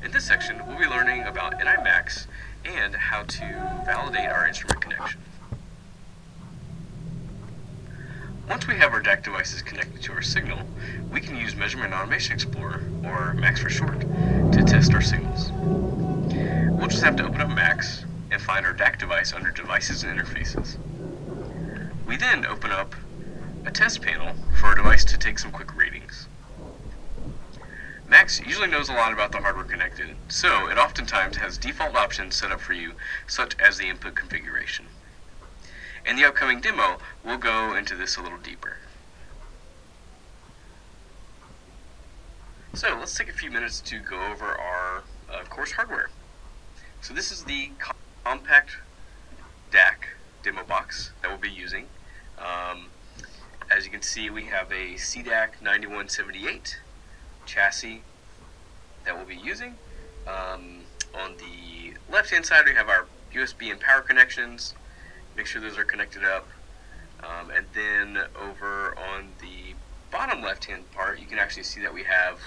In this section, we'll be learning about NI MAX and how to validate our instrument connection. Once we have our DAQ devices connected to our signal, we can use Measurement Automation Explorer, or MAX for short, to test our signals. We'll just have to open up MAX and find our DAQ device under Devices and Interfaces. We then open up a test panel for our device to take some quick readings. MAX usually knows a lot about the hardware connected, so it oftentimes has default options set up for you, such as the input configuration. In the upcoming demo, we'll go into this a little deeper. So let's take a few minutes to go over our course hardware. So this is the compact DAQ demo box that we'll be using. As you can see, we have a CDAQ 9178 chassis that we'll be using. On the left-hand side, we have our USB and power connections. Make sure those are connected up. And then over on the bottom left-hand part, you can actually see that we have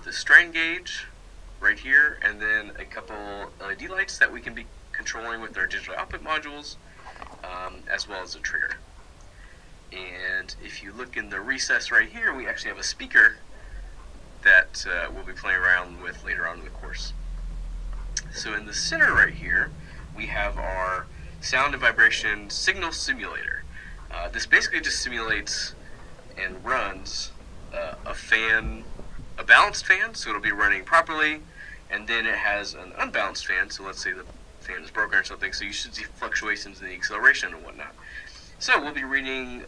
the strain gauge right here, and then a couple LED lights that we can be controlling with our digital output modules, as well as a trigger. And if you look in the recess right here, we actually have a speaker that we'll be playing around with later on in the course. So in the center right here, we have our sound and vibration signal simulator. This basically just simulates and runs a fan, a balanced fan, so it'll be running properly, and then it has an unbalanced fan, so let's say the fan is broken or something, so you should see fluctuations in the acceleration and whatnot. So we'll be reading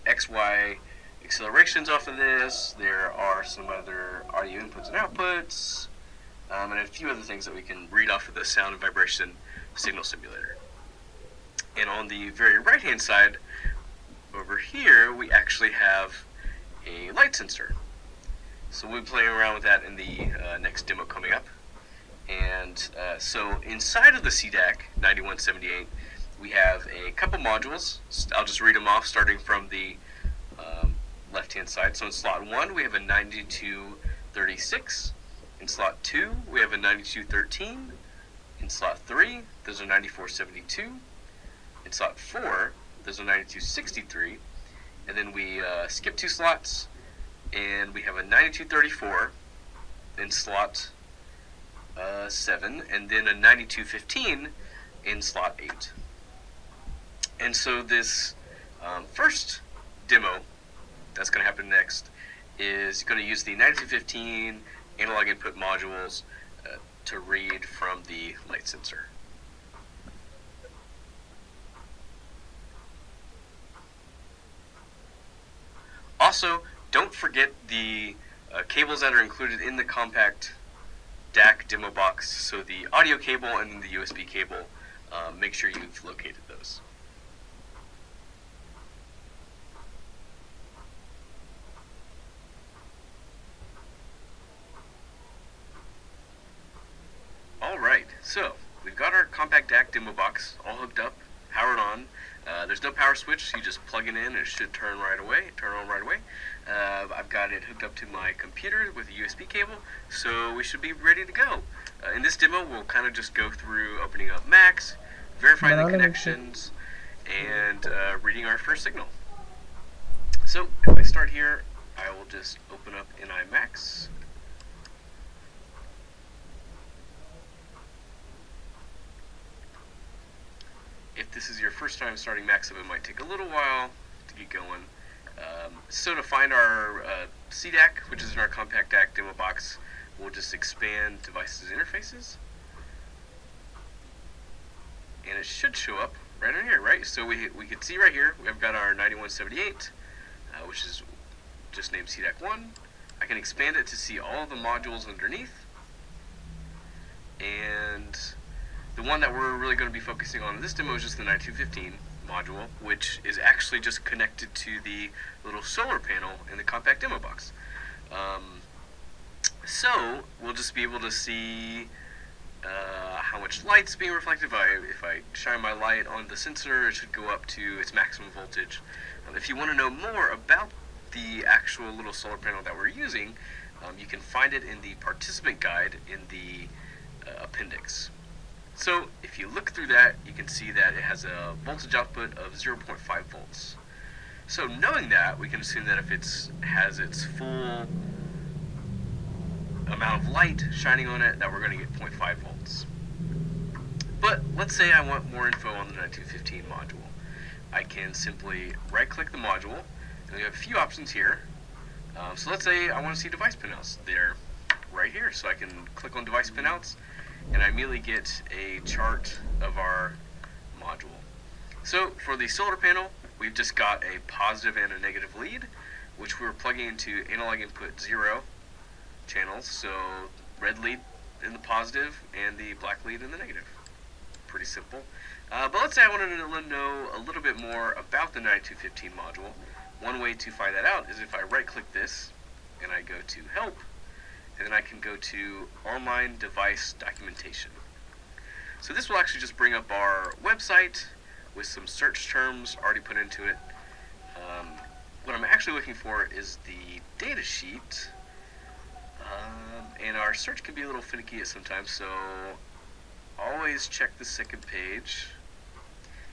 XY accelerations off of this. There are some other audio inputs and outputs, and a few other things that we can read off of the sound and vibration signal simulator. And on the very right hand side over here, we actually have a light sensor. So we'll be playing around with that in the next demo coming up. And so inside of the CDAQ 9178, we have a couple modules. I'll just read them off starting from the left-hand side. So in slot 1, we have a 9236. In slot 2, we have a 9213. In slot 3, there's a 9472. In slot 4, there's a 9263. And then we skip 2 slots, and we have a 9234 in slot 7, and then a 9215 in slot 8. And so this first demo that's going to happen next is going to use the 9215 analog input modules to read from the light sensor. Also, don't forget the cables that are included in the compact DAQ demo box, so the audio cable and then the USB cable. Make sure you've located those. Alright, so we've got our compact DAQ demo box all hooked up, powered on. There's no power switch, so you just plug it in and it should turn on right away. I've got it hooked up to my computer with a USB cable, so we should be ready to go. In this demo, we'll kind of just go through opening up MAX, verifying the connections, and reading our first signal. So if I start here, I will just open up NI MAX. If this is your first time starting MAX up, it might take a little while to get going. So to find our CDAQ, which is in our compact DAQ demo box, we'll just expand Devices and Interfaces. And it should show up right in here, right? So we can see right here, we've got our 9178, which is just named CDAQ 1. I can expand it to see all the modules underneath. And the one that we're really going to be focusing on in this demo is just the 9215 module, which is actually just connected to the little solar panel in the compact demo box. So we'll just be able to see how much light's being reflected. If I shine my light on the sensor, it should go up to its maximum voltage. If you want to know more about the actual little solar panel that we're using, you can find it in the participant guide in the appendix. So if you look through that, you can see that it has a voltage output of 0.5 volts. So knowing that, we can assume that if it has its full amount of light shining on it, that we're going to get 0.5 volts. But let's say I want more info on the 9215 module. I can simply right-click the module, and we have a few options here. So let's say I want to see device pinouts. They're right here, so I can click on device pinouts, and I immediately get a chart of our module. So for the solar panel, we've just got a positive and a negative lead, which we're plugging into analog input 0 channels, so red lead in the positive and the black lead in the negative. Pretty simple. But let's say I wanted to know a little bit more about the 9215 module. One way to find that out is if I right-click this and I go to Help, and then I can go to Online Device Documentation. So this will actually just bring up our website with some search terms already put into it. What I'm actually looking for is the data sheet, and our search can be a little finicky at sometimes, so always check the second page,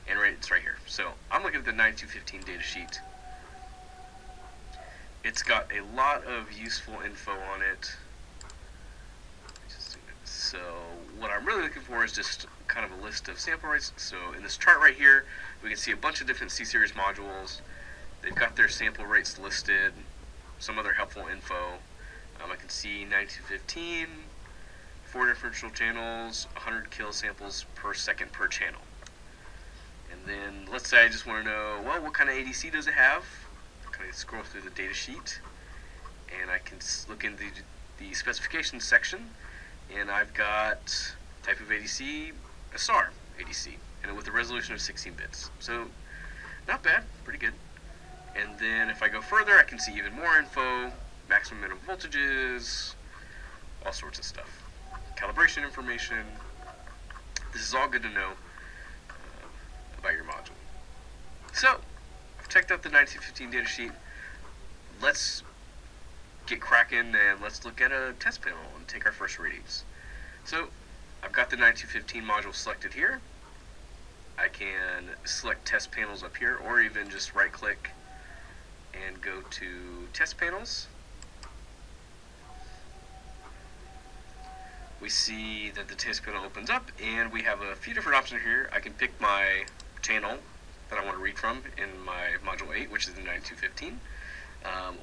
and it's right here. So I'm looking at the 9215 data sheet. It's got a lot of useful info on it. So what I'm really looking for is just kind of a list of sample rates. So in this chart right here, we can see a bunch of different C-series modules. They've got their sample rates listed, some other helpful info. I can see 9215, 4 differential channels, 100 kilosamples per second per channel. And then let's say I just want to know, well, what kind of ADC does it have? I can scroll through the data sheet, and I can look in the specifications section, and I've got type of ADC, a SAR ADC, and with a resolution of 16 bits. So not bad, pretty good. And then if I go further, I can see even more info, maximum minimum voltages, all sorts of stuff. Calibration information. This is all good to know about your module. So I've checked out the 9215 datasheet. Let's get cracking and let's look at a test panel and take our first readings. So I've got the 9215 module selected here. I can select test panels up here, or even just right click and go to test panels. We see that the test panel opens up, and we have a few different options here. I can pick my channel that I want to read from in my module 8, which is the 9215.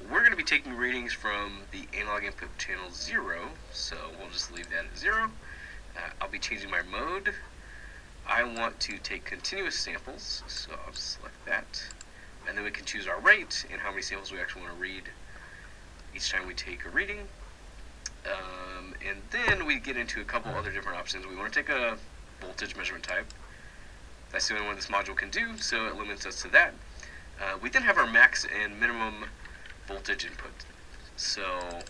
We're going to be taking readings from the analog input channel 0, so we'll just leave that at 0. I'll be changing my mode. I want to take continuous samples, so I'll just select that. And then we can choose our rate and how many samples we actually want to read each time we take a reading. And then we get into a couple other different options. We want to take a voltage measurement type. That's the only one this module can do, so it limits us to that. We then have our max and minimum voltage input. So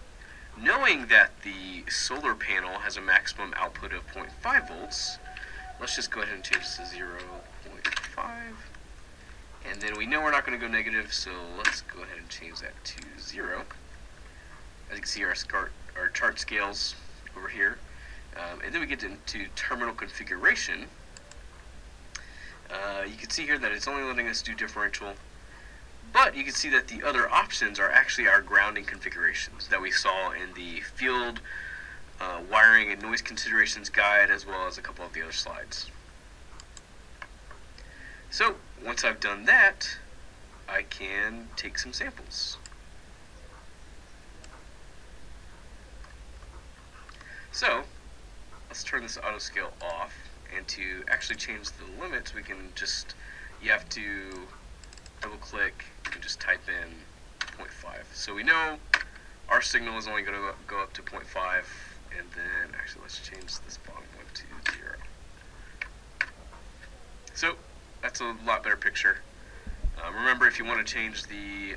knowing that the solar panel has a maximum output of 0.5 volts, let's just go ahead and change this to 0.5. And then we know we're not going to go negative, so let's go ahead and change that to 0. As you can see, our chart scales over here. And then we get into terminal configuration. You can see here that it's only letting us do differential, but you can see that the other options are actually our grounding configurations that we saw in the field wiring and noise considerations guide, as well as a couple of the other slides. So once I've done that, I can take some samples. So let's turn this auto scale off, and to actually change the limits, we can just, you have to double click and just type in 0.5. So we know our signal is only going to go up to 0.5, and then actually let's change this bottom one to 0. So that's a lot better picture. Remember, if you want to change the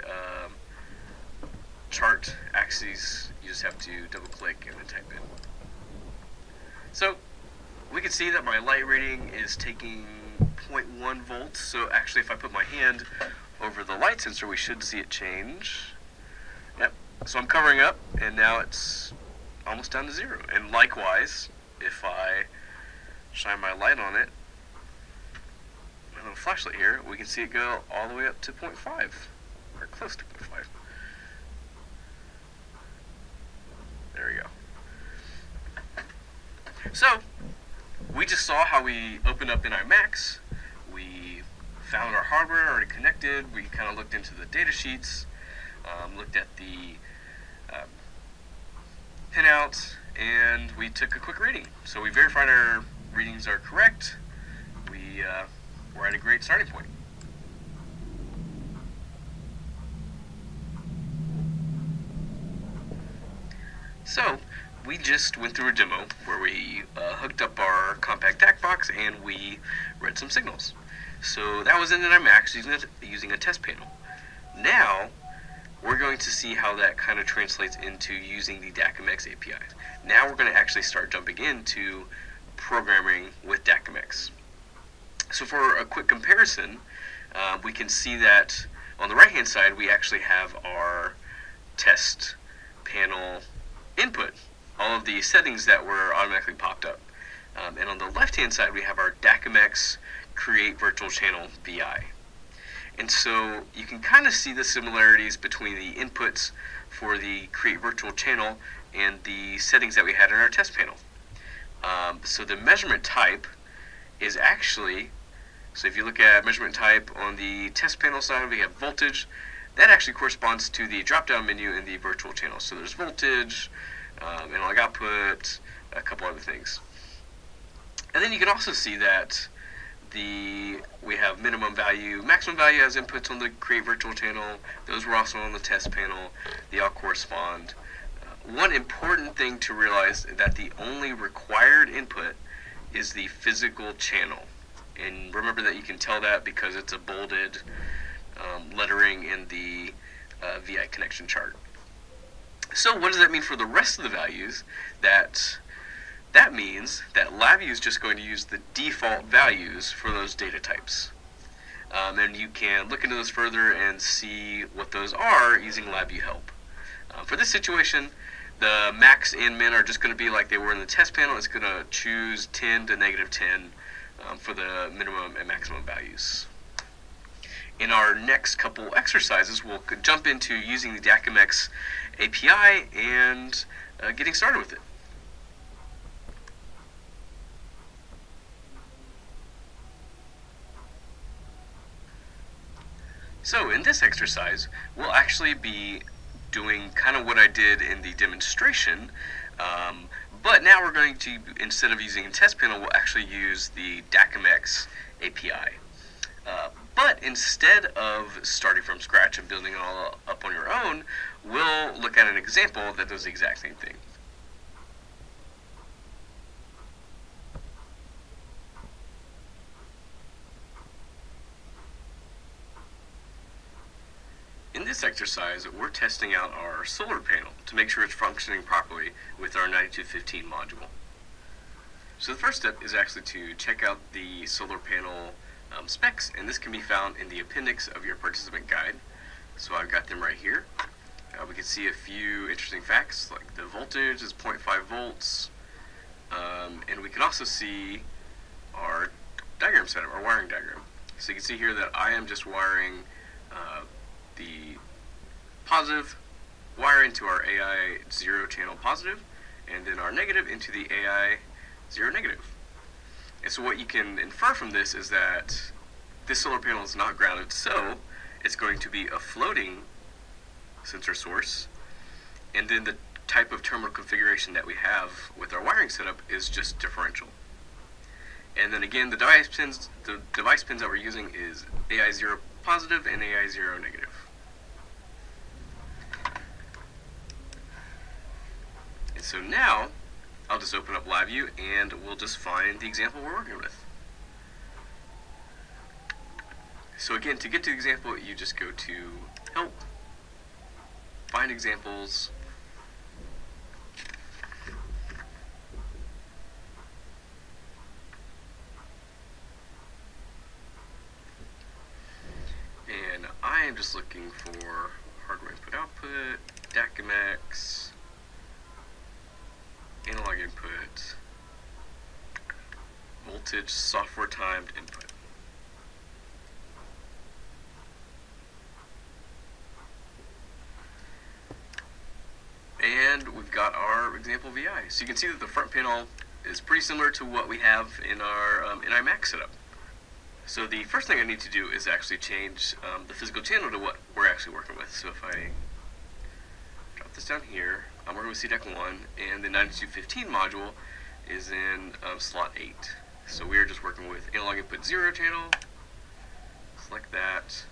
chart axes, you just have to double click and then type in. So we can see that my light reading is taking 0.1 volts. So actually, if I put my hand over the light sensor, we should see it change. So I'm covering up, and now it's almost down to 0. And likewise, if I shine my light on it, my little flashlight here, we can see it go all the way up to 0.5, or close to 0.5. There we go. So, we just saw how we opened up NI MAX. We found our hardware already connected. We kind of looked into the data sheets, looked at the pinouts, and we took a quick reading. So we verified our readings are correct. We're at a great starting point. So we just went through a demo where we hooked up our compact DAQ box and we read some signals. So that was in NI MAX using a test panel. Now we're going to see how that kind of translates into using the DAQmx API. Now we're going to actually start jumping into programming with DAQmx. So for a quick comparison, we can see that on the right hand side we actually have our test panel input, all of the settings that were automatically popped up. And on the left hand side we have our DAQmx create virtual channel VI. And so you can kind of see the similarities between the inputs for the create virtual channel and the settings that we had in our test panel. So the measurement type is actually, so if you look at measurement type on the test panel side, we have voltage. That actually corresponds to the drop-down menu in the virtual channel. So there's voltage, analog output, a couple other things. And then you can also see that we have minimum value, maximum value as inputs on the create virtual channel. Those were also on the test panel. They all correspond. One important thing to realize is that the only required input is the physical channel. And remember that you can tell that because it's a bolded lettering in the VI connection chart. So what does that mean for the rest of the values? That means that LabVIEW is just going to use the default values for those data types. And you can look into those further and see what those are using LabVIEW help. For this situation, the max and min are just going to be like they were in the test panel. It's going to choose 10 to -10 for the minimum and maximum values. In our next couple exercises, we'll jump into using the DAQmx API and getting started with it. So in this exercise, we'll actually be doing kind of what I did in the demonstration, but now we're going to, instead of using a test panel, we'll actually use the DAQmx API. But instead of starting from scratch and building it all up on your own, we'll look at an example that does the exact same thing. In this exercise, we're testing out our solar panel to make sure it's functioning properly with our 9215 module. So the first step is actually to check out the solar panel specs, and this can be found in the appendix of your participant guide. So I've got them right here. We can see a few interesting facts, like the voltage is 0.5 volts, and we can also see our diagram setup, our wiring diagram. So you can see here that I am just wiring the positive wire into our AI 0 channel positive, and then our negative into the AI 0 negative. And so what you can infer from this is that this solar panel is not grounded, so it's going to be a floating sensor source, and then the type of terminal configuration that we have with our wiring setup is just differential. And then again, the device pins that we're using is AI 0 positive and AI 0 negative. And so now I'll just open up LabVIEW and we'll just find the example we're working with. So again, to get to the example, you just go to Help, Find Examples, and I am just looking for hardware input output. DAQmx, analog input, voltage software timed input. And we've got our example VI. So you can see that the front panel is pretty similar to what we have in our NI MAX setup. So the first thing I need to do is actually change the physical channel to what we're actually working with. So if I drop this down here, I'm working with CDAQ1, and the 9215 module is in slot 8. So we're just working with analog input 0 channel. Select that.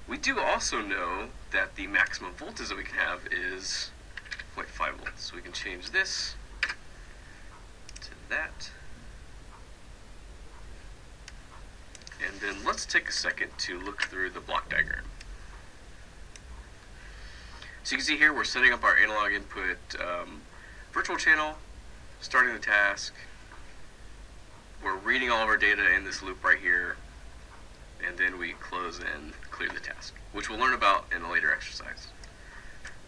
We do also know that the maximum voltage that we can have is 0.5 volts. So we can change this to that. And then let's take a second to look through the block diagram. So you can see here we're setting up our analog input virtual channel, starting the task. We're reading all of our data in this loop right here, and then we close and clear the task, which we'll learn about in a later exercise,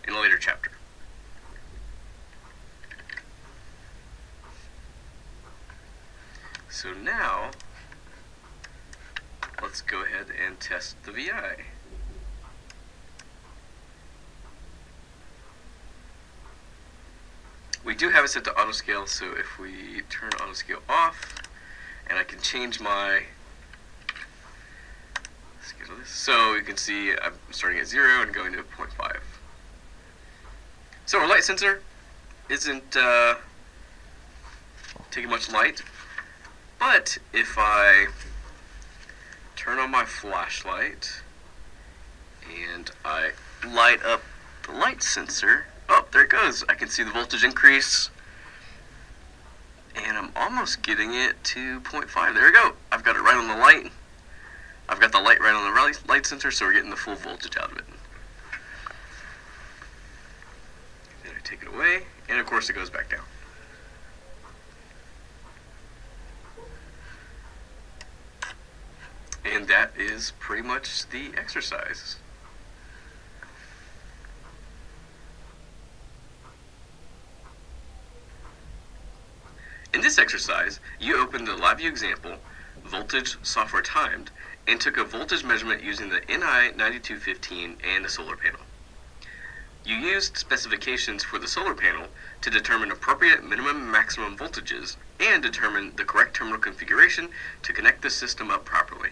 in a later chapter. So now, let's go ahead and test the VI. We do have it set to auto scale, so if we turn auto scale off, and I can change my schedule this. So you can see I'm starting at 0 and going to 0.5. So our light sensor isn't taking much light, but if I turn on my flashlight and I light up the light sensor, oh, there it goes. I can see the voltage increase, and I'm almost getting it to 0.5. There we go. I've got it right on the light. I've got the light right on the light sensor, so we're getting the full voltage out of it. Then I take it away, and of course it goes back down. And that is pretty much the exercise. In this exercise, you opened the LabVIEW example, voltage software timed, and took a voltage measurement using the NI 9215 and a solar panel. You used specifications for the solar panel to determine appropriate minimum and maximum voltages and determine the correct terminal configuration to connect the system up properly.